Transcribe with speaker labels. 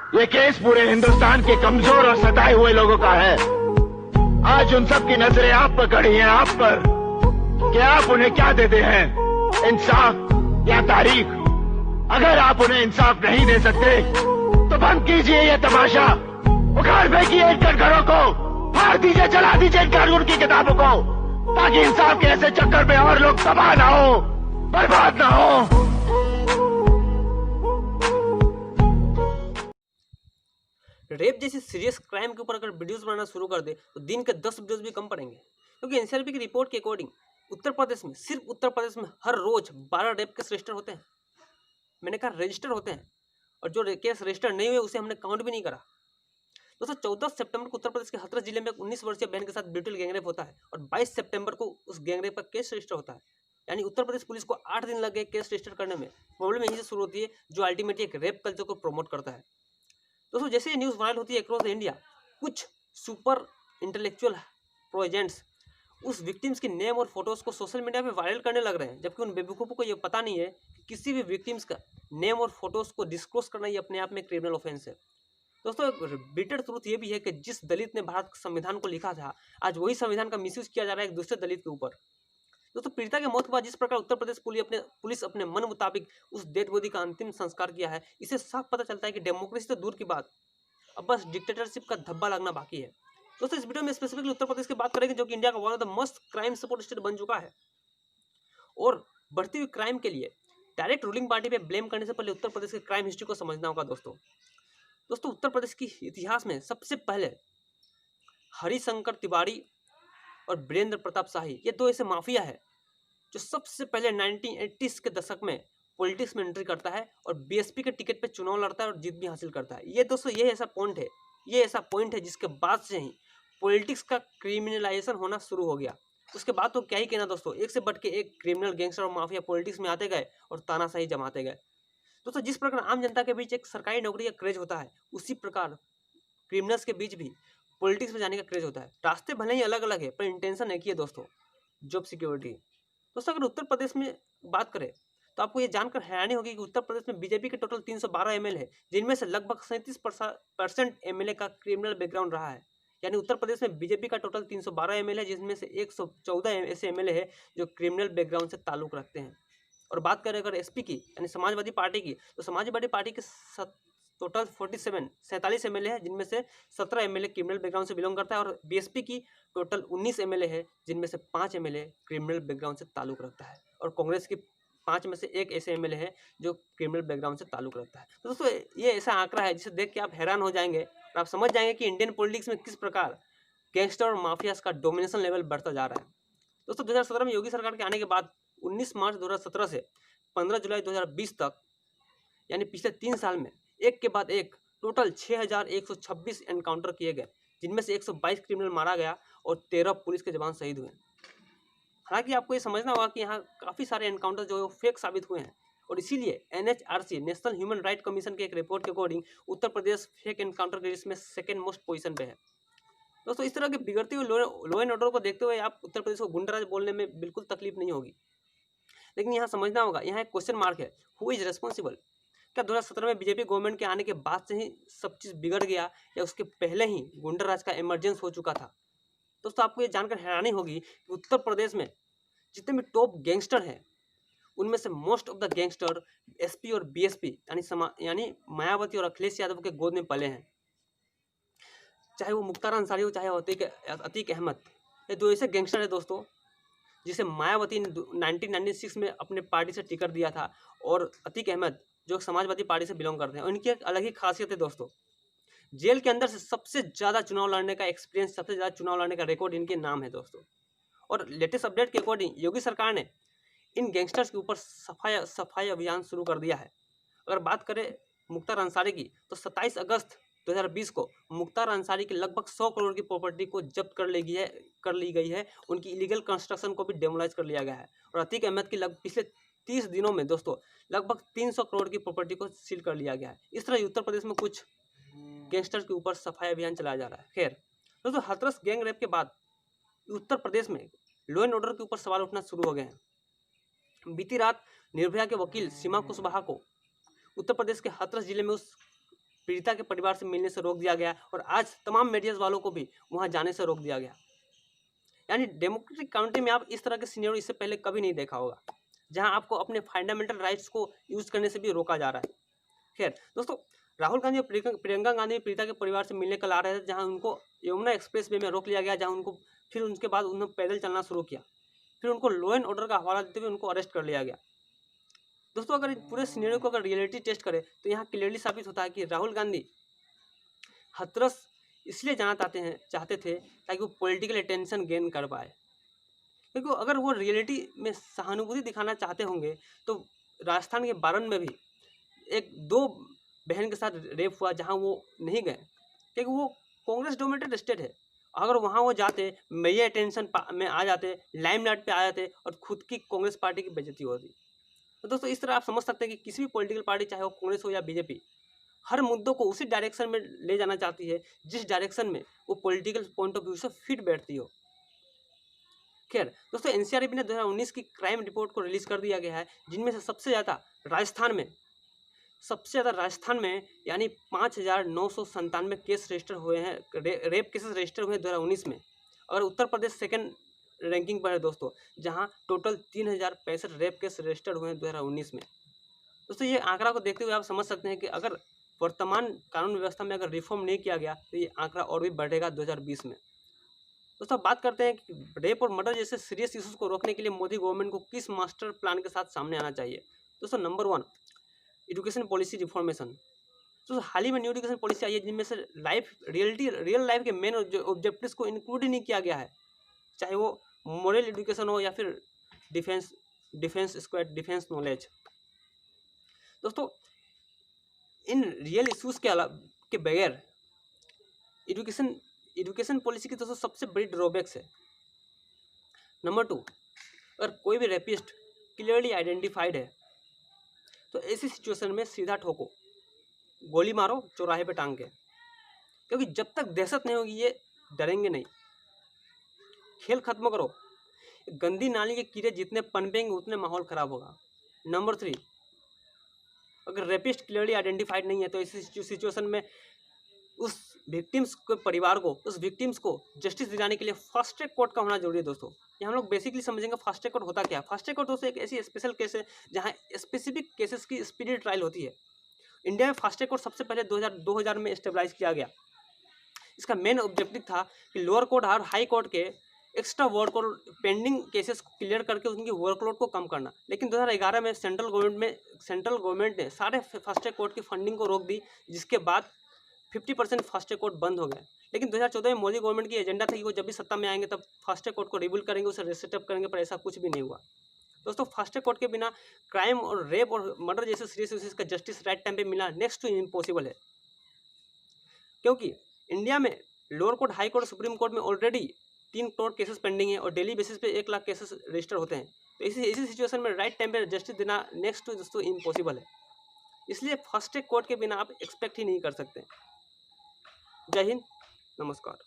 Speaker 1: ये केस पूरे हिंदुस्तान के कमजोर और सताए हुए लोगों का है। आज उन सब की नजरें आप पर खड़ी हैं, आप पर, कि आप उन्हें क्या देते हैं, इंसाफ या तारीख। अगर आप उन्हें इंसाफ नहीं दे सकते तो बंद कीजिए ये तमाशा, उखाड़ फेंकिए इन कटघरों को, फाड़ दीजिए, जला दीजिए इन कानून की किताबों को, ताकि इंसाफ के ऐसे चक्कर में और लोग तबाह ना हो, बर्बाद ना हो।
Speaker 2: रेप जैसी सीरियस क्राइम के ऊपर अगर वीडियोस बनाना शुरू कर दे तो दिन के 10 वीडियोस भी कम पड़ेंगे, क्योंकि एनसीआरबी की रिपोर्ट के अकॉर्डिंग उत्तर प्रदेश में, सिर्फ उत्तर प्रदेश में हर रोज 12 रेप केस रजिस्टर होते हैं। मैंने कहा रजिस्टर होते हैं, और जो केस रजिस्टर नहीं हुए उसे हमने काउंट भी नहीं करा। दोस्तों 14 सितंबर को उत्तर प्रदेश के हाथरस जिले में 19 वर्षीय बहन के साथ ब्रूटल गैंगरेप होता है और 22 सितंबर को उस गैंगरेप का केस रजिस्टर होता है। यानी उत्तर प्रदेश पुलिस को 8 दिन लग गए केस रजिस्टर करने में। प्रॉब्लम यहीं से शुरू होती है, जो अल्टीमेटली एक रेप कल्चर को प्रमोट करता है। दोस्तों जैसे ये न्यूज़ वायरल होती है अक्रॉस इंडिया, कुछ सुपर इंटेलेक्चुअल प्रोजेंट्स उस विक्टिम्स की नेम और फोटोज को सोशल मीडिया पे वायरल करने लग रहे हैं, जबकि उन बेवकूफ़ों को ये पता नहीं है कि किसी भी विक्टिम्स का नेम और फोटोज को डिस्क्लोज करना ये अपने आप में क्रिमिनल ऑफेंस है। दोस्तों बिटर ट्रूथ ये भी है कि जिस दलित ने भारत संविधान को लिखा था, आज वही संविधान का मिसयूज किया जा रहा है एक दूसरे दलित के ऊपर। दोस्तों पीड़िता के मौत के बाद जिस प्रकार उत्तर प्रदेश पुलिस अपने मन मुताबिक उस डेड बॉडी का अंतिम संस्कार किया है, इसे साफ पता चलता है कि डेमोक्रेसी तो दूर की बात, अब बस डिक्टेटरशिप का धब्बा लगना बाकी है। दोस्तों इस वीडियो में स्पेसिफिकली उत्तर प्रदेश की बात करेंगे, जो कि इंडिया का one of the most crime support state बन चुका है। और बढ़ती हुई क्राइम के लिए डायरेक्ट रूलिंग पार्टी पे ब्लेम करने से पहले उत्तर प्रदेश के क्राइम हिस्ट्री को समझना होगा। दोस्तों उत्तर प्रदेश की इतिहास में सबसे पहले हरिशंकर तिवारी और वीरेंद्र प्रताप शाही, ये दो ऐसे माफिया है जो सबसे पहले 1980s के दशक में पॉलिटिक्स में एंट्री करता है और बीएसपी के टिकट पे चुनाव लड़ता है और जीत भी हासिल करता है। ये दोस्तों ये ऐसा पॉइंट है जिसके बाद से ही पॉलिटिक्स का क्रिमिनलाइजेशन होना शुरू हो गया। उसके बाद तो क्या ही कहना दोस्तों, एक से बढ़ के एक क्रिमिनल गैंगस्टर और माफिया पॉलिटिक्स में आते गए और तानाशाही जमाते गए। दोस्तों जिस प्रकार आम जनता के बीच एक सरकारी नौकरी का क्रेज होता है, उसी प्रकार क्रिमिनल्स के बीच भी पॉलिटिक्स में जाने का क्रेज होता है। रास्ते भले ही अलग अलग है पर इंटेंशन एक ही है दोस्तों, जॉब सिक्योरिटी। दोस्तों अगर उत्तर प्रदेश में बात करें तो आपको ये जानकर हैरानी होगी कि उत्तर प्रदेश में बीजेपी के टोटल 312 एमएलए है, जिनमें से लगभग 37% एमएलए का क्रिमिनल बैकग्राउंड रहा है। यानी उत्तर प्रदेश में बीजेपी का टोटल 312 एमएलए, जिसमें से 114 ऐसे एमएलए है जो क्रिमिनल बैकग्राउंड से ताल्लुक रखते हैं। और बात करें अगर एसपी की यानी समाजवादी पार्टी की, तो समाजवादी पार्टी के टोटल 47 एमएलए है, जिनमें से 17 एमएलए क्रिमिनल बैकग्राउंड से बिलोंग करता है। और बीएसपी की टोटल 19 एमएलए है, जिनमें से 5 एमएलए क्रिमिनल बैकग्राउंड से ताल्लुक रखता है। और कांग्रेस की 5 में से एक ऐसे एमएलए है जो क्रिमिनल बैकग्राउंड से ताल्लुक रखता है। तो दोस्तों ये ऐसा आंकड़ा है जिसे देख के आप हैरान हो जाएंगे और आप समझ जाएंगे कि इंडियन पॉलिटिक्स में किस प्रकार गैंगस्टर और माफियाज का डोमिनेशन लेवल बढ़ता जा रहा है। दोस्तों 2017 में योगी सरकार के आने के बाद 19 मार्च 2017 से 15 जुलाई 2020 तक, यानी पिछले 3 साल में एक के बाद एक टोटल 6126 एनकाउंटर किए गए, जिनमें से 122 क्रिमिनल मारा गया और 13 पुलिस के जवान शहीद हुए। हालांकि आपको ये समझना होगा कि यहाँ काफ़ी सारे एनकाउंटर जो है फेक साबित हुए हैं, और इसीलिए NHRC national human right commission के एक रिपोर्ट के according Uttar Pradesh fake encounter के लिस्ट में सेकेंड मोस्ट पोजीशन पे है। दोस्तों इस तरह के बिगड़ते हुए लॉ एंड ऑर्डर को देखते हुए आप उत्तर प्रदेश को गुंडाराज बोलने में बिल्कुल तकलीफ नहीं होगी। लेकिन यहाँ समझना होगा, यहाँ एक क्वेश्चन मार्क है, हु इज रेस्पॉन्सिबल। क्या 2017 में बीजेपी गवर्नमेंट के आने के बाद से ही सब चीज़ बिगड़ गया, या उसके पहले ही गुंडाराज का इमरजेंस हो चुका था। दोस्तों आपको ये जानकर हैरानी होगी कि उत्तर प्रदेश में जितने भी टॉप गैंगस्टर हैं, उनमें से most of the gangster SP और बीएसपी यानी मायावती और अखिलेश यादव के गोद में पले हैं। चाहे वो मुख्तार अंसारी हो, चाहे अतीक अहमद, ये दो ऐसे गैंगस्टर है दोस्तों जिसे मायावती ने 1996 में अपने पार्टी से टिकट दिया था, और अतीक अहमद जो समाजवादी पार्टी से बिलोंग करते हैं। उनकी एक अलग ही खासियत है दोस्तों, जेल के अंदर से सबसे ज़्यादा चुनाव लड़ने का एक्सपीरियंस, सबसे ज़्यादा चुनाव लड़ने का रिकॉर्ड इनके नाम है दोस्तों। और लेटेस्ट अपडेट के अकॉर्डिंग योगी सरकार ने इन गैंगस्टर्स के ऊपर सफाई अभियान शुरू कर दिया है। अगर बात करें मुख्तार अंसारी की, तो 27 अगस्त 2020 को मुख्तार अंसारी की लगभग 100 करोड़ की प्रॉपर्टी को जब्त कर ली गई है। उनकी इलीगल कंस्ट्रक्शन को भी डेमोलाइज कर लिया गया है। और अतीक अहमद की पिछले 30 दिनों में दोस्तों लगभग 300 करोड़ की प्रॉपर्टी को सील कर लिया गया है। इस तरह उत्तर प्रदेश में कुछ गैंगस्टर्स के ऊपर सफाई अभियान चलाया जा रहा है। खैर दोस्तों, हाथरस गैंग रेप के बाद उत्तर प्रदेश में लॉ एंड ऑर्डर के ऊपर सवाल उठना शुरू हो गए हैं। बीती रात निर्भया के वकील सीमा कुशवाहा को उत्तर प्रदेश के हाथरस जिले में उस पीड़िता के परिवार से मिलने से रोक दिया गया और आज तमाम मीडिया वालों को भी वहां जाने से रोक दिया गया। यानी डेमोक्रेटिक कंट्री में आप इस तरह के सिनेरियो इससे पहले कभी नहीं देखा होगा, जहां आपको अपने फंडामेंटल राइट्स को यूज करने से भी रोका जा रहा है। खैर दोस्तों, राहुल गांधी और प्रियंका गांधी पीड़िता के परिवार से मिलने कल आ रहे थे, जहां उनको यमुना एक्सप्रेस वे में रोक लिया गया, जहां उनको फिर उनके बाद उन्होंने पैदल चलना शुरू किया, फिर उनको लॉ एंड ऑर्डर का हवाला देते हुए उनको अरेस्ट कर लिया गया। दोस्तों, अगर पूरे सिनेरियो को अगर रियलिटी टेस्ट करें तो यहाँ क्लियरली साबित होता है कि राहुल गांधी हाथरस इसलिए जाना चाहते थे ताकि वो पॉलिटिकल अटेंशन गेन कर पाए, क्योंकि अगर वो रियलिटी में सहानुभूति दिखाना चाहते होंगे तो राजस्थान के बारन में भी एक 2 बहन के साथ रेप हुआ जहां वो नहीं गए, क्योंकि वो कांग्रेस डोमिनेटेड स्टेट है। अगर वहां वो जाते, मीडिया अटेंशन में आ जाते, लाइमलाइट पे आ जाते और खुद की कांग्रेस पार्टी की बेइज्जती होती। तो दोस्तों, इस तरह आप समझ सकते हैं कि किसी भी पॉलिटिकल पार्टी, चाहे वो कांग्रेस हो या बीजेपी, हर मुद्दों को उसी डायरेक्शन में ले जाना चाहती है जिस डायरेक्शन में वो पॉलिटिकल पॉइंट ऑफ व्यू से फिट बैठती हो। खैर दोस्तों, एनसीआरबी ने 2019 की क्राइम रिपोर्ट को रिलीज कर दिया गया है, जिनमें से सबसे ज़्यादा राजस्थान में यानी 5,997 केस रजिस्टर हुए हैं, रेप केसेस रजिस्टर हुए हैं 2019 में। और उत्तर प्रदेश सेकंड रैंकिंग पर है दोस्तों, जहां टोटल 3,065 रेप केस रजिस्टर हुए हैं 2019 में। दोस्तों, ये आंकड़ा को देखते हुए आप समझ सकते हैं कि अगर वर्तमान कानून व्यवस्था में अगर रिफॉर्म नहीं किया गया तो ये आंकड़ा और भी बढ़ेगा 2020 में। दोस्तों, बात करते हैं कि रेप और मर्डर जैसे सीरियस इश्यूज को रोकने के लिए मोदी गवर्नमेंट को किस मास्टर प्लान के साथ सामने आना चाहिए। दोस्तों, नंबर 1, एजुकेशन पॉलिसी रिफॉर्मेशन। तो हाल ही में न्यू एजुकेशन पॉलिसी आई है, जिनमें से रियल लाइफ के मेन ऑब्जेक्टिव्स को इंक्लूड ही नहीं किया गया है, चाहे वो मॉरल एजुकेशन हो या फिर डिफेंस नॉलेज। दोस्तों, इन रियल इश्यूज के बगैर एजुकेशन पॉलिसी की दोस्तों सबसे बड़ी ड्रॉबैक्स है। नंबर 2, अगर कोई भी रेपिस्ट क्लियरली आइडेंटिफाइड है तो ऐसी सिचुएशन में सीधा ठोको, गोली मारो, चौराहे पे टांग के, क्योंकि जब तक दहशत नहीं होगी ये डरेंगे नहीं। खेल खत्म करो, गंदी नाली के कीड़े जितने पनपेंगे उतने माहौल खराब होगा। नंबर 3, अगर रेपिस्ट क्लियरली आइडेंटिफाइड नहीं है तो इस सिचुएशन में उस विक्टिम्स के परिवार को, उस विक्टिम्स को जस्टिस दिलाने के लिए फास्ट ट्रैक कोर्ट का होना जरूरी है। दोस्तों, ये हम लोग बेसिकली समझेंगे फास्ट ट्रैक कोर्ट होता क्या है। फास्ट ट्रैक कोर्ट दोस्तों एक ऐसी स्पेशल केस है जहाँ स्पेसिफिक केसेस की स्पीडी ट्रायल होती है। इंडिया में फास्ट ट्रैक कोर्ट सबसे पहले 2000 में स्टेबलाइज किया गया। इसका मेन ऑब्जेक्टिव था कि लोअर कोर्ट और हाई कोर्ट के एक्स्ट्रा वर्कलोड पेंडिंग केसेस को क्लियर करके उनकी वर्कलोड को कम करना। लेकिन 2011 में सेंट्रल गवर्नमेंट ने सारे फास्ट ट्रैक कोर्ट की फंडिंग को रोक दी, जिसके बाद 50% फास्ट ट्रैक कोर्ट बंद हो गए। लेकिन 2014 में मोदी गवर्नमेंट की एजेंडा था कि वो जब भी सत्ता में आएंगे तब फास्ट ट्रैक कोर्ट को रिबिल्ड करेंगे, उसे रिसेटअप करेंगे, पर ऐसा कुछ भी नहीं हुआ। दोस्तों, फास्ट ट्रैक कोर्ट के बिना क्राइम और रेप और मर्डर जैसे सीरियस इश्यूज का जस्टिस राइट टाइम पे मिलना नेक्स्ट टू इम्पॉसिबल है, क्योंकि इंडिया में lower court, high court, supreme court में ऑलरेडी 3 करोड़ केसेस पेंडिंग है और डेली बेसिस पे 1 लाख केसेस रजिस्टर होते हैं। तो इसी सिचुएशन में राइट टाइम पे जस्टिस देना नेक्स्ट टू दोस्तों इम्पॉसिबल है। इसलिए फास्ट ट्रैक कोर्ट के बिना आप एक्सपेक्ट ही नहीं कर सकते। जय हिंद, नमस्कार।